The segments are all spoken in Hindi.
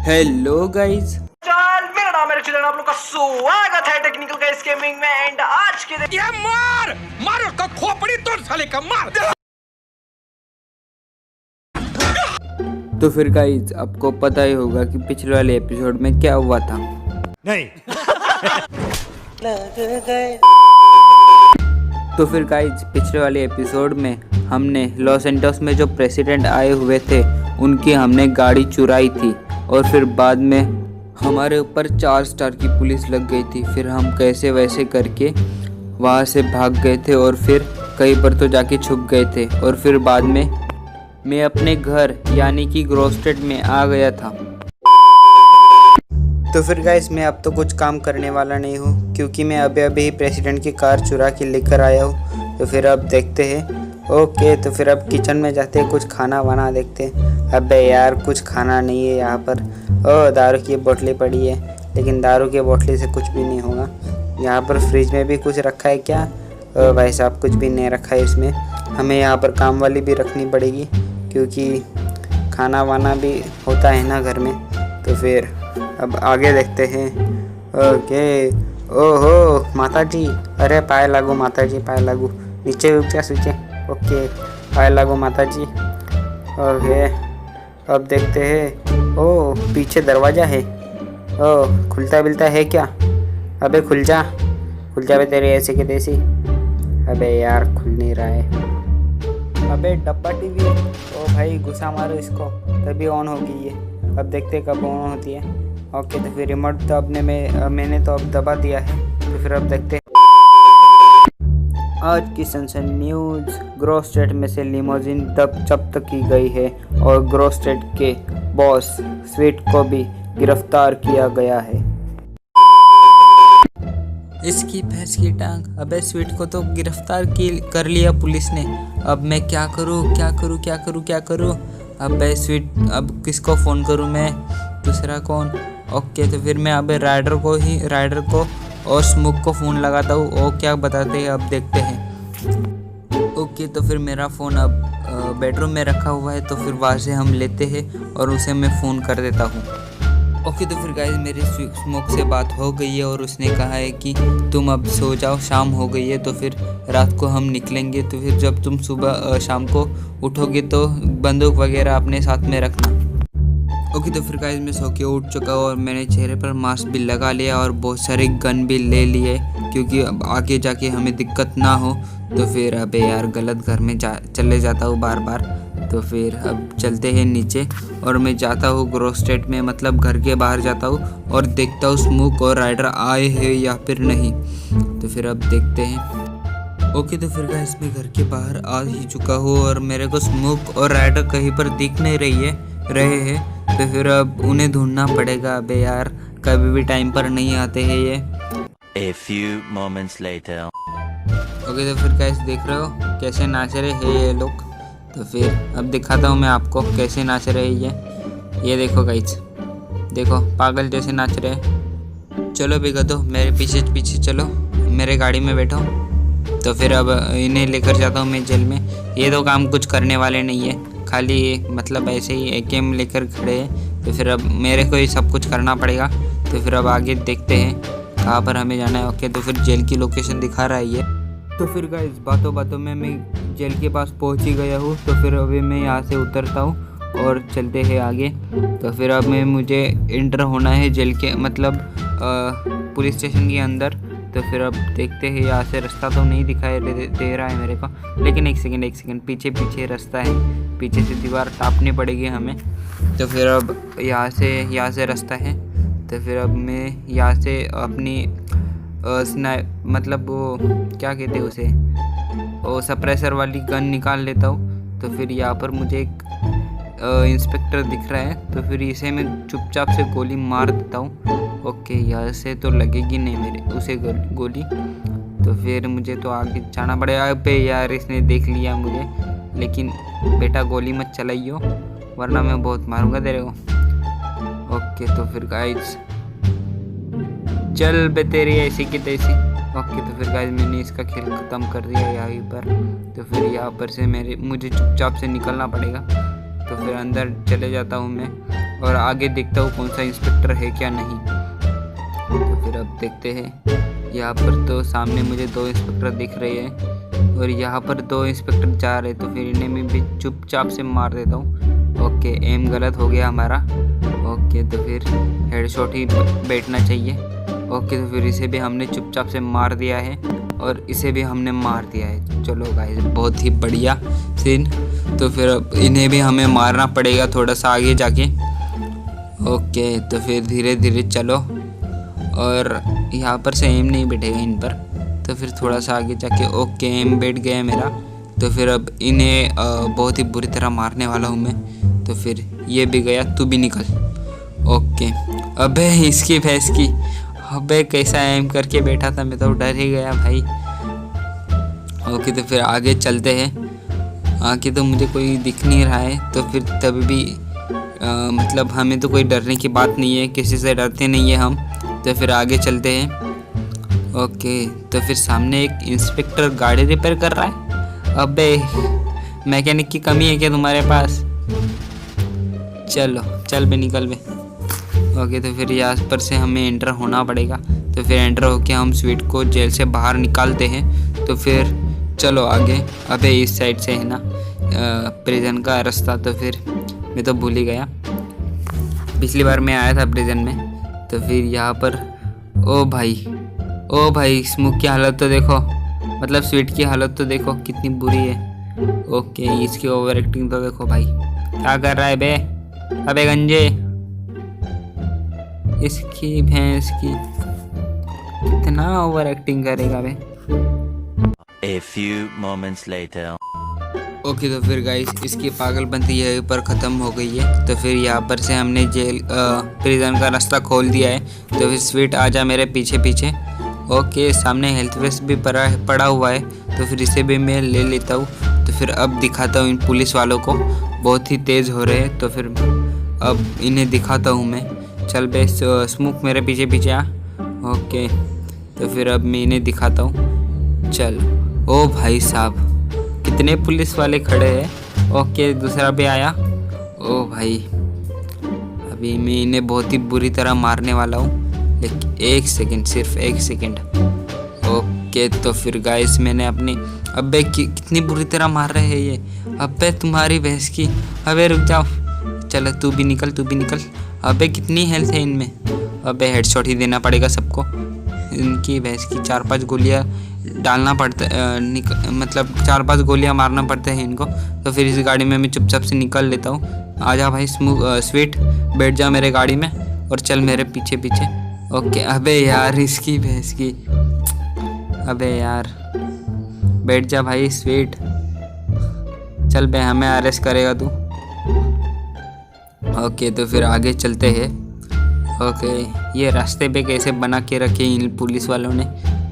हेलो गाइस, मेरा नाम है आप लोग का स्वागत है टेक्निकल गाइस गेमिंग में। एंड आज के दिन ये मार उसका खोपड़ी तोड़ साले का मार। तो फिर गाइस आपको पता ही होगा कि पिछले वाले एपिसोड में क्या हुआ था। नहीं तो फिर गाइस पिछले वाले एपिसोड में हमने लॉस एंटोस में जो प्रेसिडेंट आए हुए थे उनकी हमने गाड़ी चुराई थी और फिर बाद में हमारे ऊपर 4 स्टार की पुलिस लग गई थी। फिर हम कैसे वैसे करके वहाँ से भाग गए थे और फिर कहीं पर तो जाके छुप गए थे और फिर बाद में मैं अपने घर यानी कि ग्रोस्टेड में आ गया था। तो फिर गाइस मैं अब तो कुछ काम करने वाला नहीं हूँ क्योंकि मैं अभी अभी प्रेसिडेंट की कार चुरा के लेकर आया हूँ। तो फिर अब देखते हैं। ओके तो फिर अब किचन में जाते हैं, कुछ खाना वाना देखते हैं। अबे यार कुछ खाना नहीं है यहाँ पर। ओ दारू की बोतलें पड़ी है, लेकिन दारू की बोतलें से कुछ भी नहीं होगा। यहाँ पर फ्रिज में भी कुछ रखा है क्या? ओ भाई साहब कुछ भी नहीं रखा है इसमें। हमें यहाँ पर काम वाली भी रखनी पड़ेगी क्योंकि खाना वाना भी होता है ना घर में। तो फिर अब आगे देखते हैं। ओके ओहो माता जी, अरे पाए लागू माता जी, पाए लागू। नीचे रुक जा सूचे। ओके पाए लागू माता जी। ओके अब देखते हैं। ओ पीछे दरवाज़ा है। ओ खुलता बिलता है क्या? अबे खुल जा बे तेरे ऐसे के तैसी। अबे यार खुल नहीं रहा है। अबे डब्बा टीवी। ओ भाई घुसा मारो इसको, तभी ऑन होगी ये। अब देखते कब ऑन होती है। ओके तो फिर रिमोट तो मैंने तो अब दबा दिया है। तो फिर अब देखते हैं। आज की सनसनी न्यूज़, ग्रोस्टेड में से लिमोजिन जब्त की गई है और ग्रोस्टेड के बॉस स्वीट को भी गिरफ्तार किया गया है। इसकी भैंस की टांग। अबे स्वीट को तो गिरफ्तार कर लिया पुलिस ने। अब मैं क्या करूँ? अबे स्वीट अब किसको फ़ोन करूँ मैं? दूसरा कौन? ओके तो फिर मैं अबे राइडर को और स्मोक को फ़ोन लगाता हूँ। वो क्या बताते हैं अब देखते हैं। ओके तो फिर मेरा फ़ोन अब बेडरूम में रखा हुआ है, तो फिर वहाँ से हम लेते हैं और उसे मैं फ़ोन कर देता हूँ। ओके तो फिर गाइस मेरी स्मोक से बात हो गई है और उसने कहा है कि तुम अब सो जाओ, शाम हो गई है। तो फिर रात को हम निकलेंगे। तो फिर जब तुम सुबह शाम को उठोगे तो बंदूक वगैरह अपने साथ में रखना। ओके तो फिर गाइस मैं सो के उठ चुका हूँ और मैंने चेहरे पर मास्क भी लगा लिया और बहुत सारे गन भी ले लिए क्योंकि अब आगे जाके हमें दिक्कत ना हो। तो फिर अबे यार गलत घर में चले जाता हूँ बार बार। तो फिर अब चलते हैं नीचे और मैं जाता हूँ ग्रोस्टेड में, मतलब घर के बाहर जाता हूँ और देखता हूँ स्मोक और राइडर आए हैं या फिर नहीं। तो फिर अब देखते हैं। ओके तो फिर गाइस मैं घर के बाहर आ ही चुका हूँ और मेरे को स्मोक और राइडर कहीं पर दिख नहीं रहे हैं। तो फिर अब उन्हें ढूंढना पड़ेगा। अबे यार कभी भी टाइम पर नहीं आते हैं ये। A few moments later. Okay तो फिर गाइस देख रहे हो कैसे नाच रहे हैं ये लोग। तो फिर अब दिखाता हूँ मैं आपको कैसे नाच रहे हैं ये देखो गाइस, देखो पागल जैसे नाच रहे हैं। चलो बिगा दो, मेरे पीछे चलो, मेरे गाड़ी में बैठो। तो फिर अब इन्हें लेकर जाता हूँ मैं जेल में। ये तो काम कुछ करने वाले नहीं है, खाली मतलब ऐसे ही एकेएम लेकर खड़े हैं। तो फिर अब मेरे को ही सब कुछ करना पड़ेगा। तो फिर अब आगे देखते हैं कहाँ पर हमें जाना है। ओके तो फिर जेल की लोकेशन दिखा रहा है ये। तो फिर गाइस बातों में मैं जेल के पास पहुँच ही गया हूँ। तो फिर अभी मैं यहाँ से उतरता हूँ और चलते हैं आगे। तो फिर अब मुझे एंटर होना है जेल के मतलब पुलिस स्टेशन के अंदर। तो फिर अब देखते हैं, यहाँ से रास्ता तो नहीं दिखाई दे रहा है मेरे को, लेकिन एक सेकंड पीछे रास्ता है, पीछे से दीवार टापनी पड़ेगी हमें। तो फिर अब यहाँ से रास्ता है। तो फिर अब मैं यहाँ से अपनी मतलब वो क्या कहते हैं उसे, वो सप्रेसर वाली गन निकाल लेता हूँ। तो फिर यहाँ पर मुझे एक इंस्पेक्टर दिख रहा है। तो फिर इसे मैं चुपचाप से गोली मार देता हूँ। ओके यहाँ से तो लगेगी नहीं मेरे उसे गोली। तो फिर मुझे तो आगे जाना पड़ेगा। पे यार इसने देख लिया मुझे, लेकिन बेटा गोली मत चलाइयो वरना मैं बहुत मारूंगा तेरे को। ओके तो फिर गाइस चल बे तेरी ऐसी की तैसी। ओके तो फिर गाइस मैंने इसका खेल ख़त्म कर दिया यहाँ पर। तो फिर यहाँ पर से मुझे चुपचाप से निकलना पड़ेगा। तो फिर अंदर चले जाता हूँ मैं और आगे देखता हूँ कौन सा इंस्पेक्टर है क्या नहीं। तो फिर अब देखते हैं। यहाँ पर तो सामने मुझे 2 इंस्पेक्टर दिख रहे हैं और यहाँ पर 2 इंस्पेक्टर जा रहे, तो फिर इन्हें मैं भी चुपचाप से मार देता हूँ। ओके, एम गलत हो गया हमारा। ओके, तो फिर हेडशॉट ही बैठना चाहिए। ओके, तो फिर इसे भी हमने चुपचाप से मार दिया है और इसे भी हमने मार दिया है। चलो गाइस, बहुत ही बढ़िया सीन। तो फिर अब इन्हें भी हमें मारना पड़ेगा थोड़ा सा आगे जाके। ओके, तो फिर धीरे धीरे चलो, और यहाँ पर से एम नहीं बैठेगा इन पर, तो फिर थोड़ा सा आगे जाके। ओके, एम बैठ गया मेरा। तो फिर अब इन्हें बहुत ही बुरी तरह मारने वाला हूँ मैं। तो फिर ये भी गया, तू भी निकल। ओके, अबे इसकी भैंस की, अबे कैसा एम करके बैठा था, मैं तो डर ही गया भाई। ओके, तो फिर आगे चलते हैं। आगे तो मुझे कोई दिख नहीं रहा है, तो फिर तभी भी मतलब हमें तो कोई डरने की बात नहीं है, किसी से डरते नहीं है हम। तो फिर आगे चलते हैं। ओके, तो फिर सामने एक इंस्पेक्टर गाड़ी रिपेयर कर रहा है। अबे मैकेनिक की कमी है क्या तुम्हारे पास? चलो चल बे, निकल बे। ओके, तो फिर यहाँ पर से हमें एंटर होना पड़ेगा। तो फिर एंटर होके हम स्वीट को जेल से बाहर निकालते हैं। तो फिर चलो आगे। अबे इस साइड से है ना प्रिजन का रास्ता, तो फिर मैं तो भूल ही गया। पिछली बार मैं आया था प्रिजन में। तो फिर यहाँ पर ओ भाई स्मोक की हालत तो देखो, मतलब स्वीट की हालत तो देखो कितनी बुरी है। ओके, इसकी ओवर एक्टिंग तो देखो भाई, क्या कर रहा है बे? अबे गंजे, इसकी भैंस की कितना ओवर एक्टिंग करेगा बे। A few moments later. Okay, तो फिर गाइस इसकी पागलपंती यहीं पर ख़त्म हो गई है। तो फिर यहाँ पर से हमने जेल प्रिजन का रास्ता खोल दिया है। तो फिर स्वीट आजा मेरे पीछे पीछे। ओके, सामने हेल्थ वेस्ट भी पड़ा हुआ है, तो फिर इसे भी मैं ले लेता हूँ। तो फिर अब दिखाता हूँ इन पुलिस वालों को, बहुत ही तेज़ हो रहे हैं। तो फिर अब इन्हें दिखाता हूँ मैं। चल बे स्मोक, मेरे पीछे पीछे आ। ओके, तो फिर अब मैं इन्हें दिखाता हूँ। चल, ओ भाई साहब कितने पुलिस वाले खड़े हैं। ओके, दूसरा भी आया। ओ भाई, अभी मैं इन्हें बहुत ही बुरी तरह मारने वाला हूँ, लेकिन 1 सेकंड, सिर्फ 1 सेकंड। ओके, तो फिर गाइस मैंने अपनी, अबे कितनी बुरी तरह मार रहे हैं ये। अबे तुम्हारी भैंस की, अबे रुक जाओ। चलो तू भी निकल। अबे कितनी हेल्थ है इनमें। अबे हेडशॉट ही देना पड़ेगा सबको। इनकी भैंस की 4-5 गोलियां डालना पड़ता मतलब 4-5 गोलियां मारना पड़ता है इनको। तो फिर इस गाड़ी में मैं चुपचाप से निकल लेता हूँ। आजा भाई स्वीट, बैठ जा मेरे गाड़ी में और चल मेरे पीछे पीछे। ओके, अबे यार इसकी भैंस की, अबे यार बैठ जा भाई स्वीट। चल बे, हमें अरेस्ट करेगा तू। ओके, तो फिर आगे चलते हैं। ओके, ये रास्ते पे कैसे बना के रखे इन पुलिस वालों ने।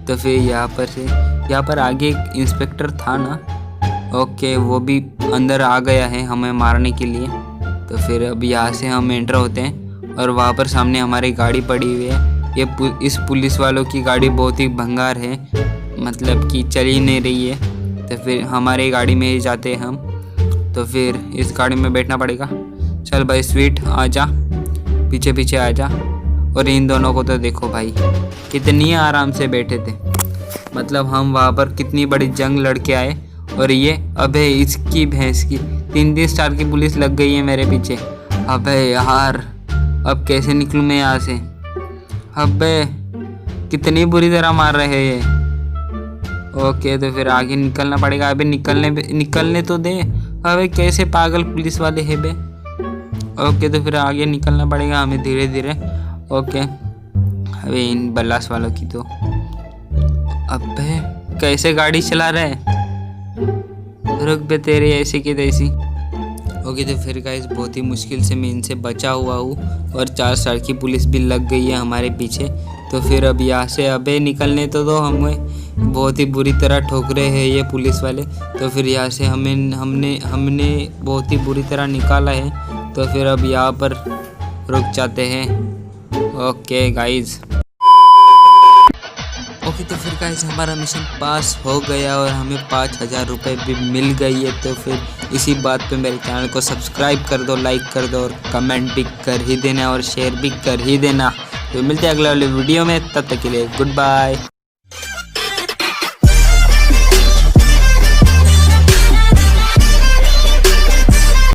तो फिर यहाँ पर आगे एक इंस्पेक्टर था ना। ओके, वो भी अंदर आ गया है हमें मारने के लिए। तो फिर अब यहाँ से हम एंटर होते हैं और वहाँ पर सामने हमारी गाड़ी पड़ी हुई है। इस पुलिस वालों की गाड़ी बहुत ही भंगार है, मतलब कि चल ही नहीं रही है। तो फिर हमारी गाड़ी में ही जाते हैं हम। तो फिर इस गाड़ी में बैठना पड़ेगा। चल भाई स्वीट आजा, पीछे पीछे आजा। और इन दोनों को तो देखो भाई कितनी आराम से बैठे थे, मतलब हम वहाँ पर कितनी बड़ी जंग लड़ के आए और ये अबे इसकी भैंस की 3 स्टार की पुलिस लग गई है मेरे पीछे। अबे यार अब कैसे निकलूँ मैं यहाँ से। अबे कितनी बुरी तरह मार रहे हैं ये। ओके, तो फिर आगे निकलना पड़ेगा। अबे निकलने तो दे। अबे कैसे पागल पुलिस वाले हैं बे। ओके, तो फिर आगे निकलना पड़ेगा हमें धीरे धीरे। ओके, अबे इन बल्लास वालों की तो, अबे कैसे गाड़ी चला रहे हैं। रुक बे, तेरे ऐसी की तैसी। ओके, तो फिर गाइस बहुत ही मुश्किल से मैं इनसे बचा हुआ हूँ और 4 स्टार की पुलिस भी लग गई है हमारे पीछे। तो फिर अब यहाँ से अबे निकलने तो दो, हमें बहुत ही बुरी तरह ठोक रहे हैं ये पुलिस वाले। तो फिर यहाँ से हमने बहुत ही बुरी तरह निकाला है। तो फिर अब यहाँ पर रुक जाते हैं। ओके गाइज, ओके ओके तो फिर गाइस हमारा मिशन पास हो गया और हमें 5000 रुपये भी मिल गई है। तो फिर इसी बात पे मेरे चैनल को सब्सक्राइब कर दो, लाइक कर दो और कमेंट भी कर ही देना और शेयर भी कर ही देना। तो मिलते हैं अगले वाले वीडियो में, तब तक के लिए गुड बाय।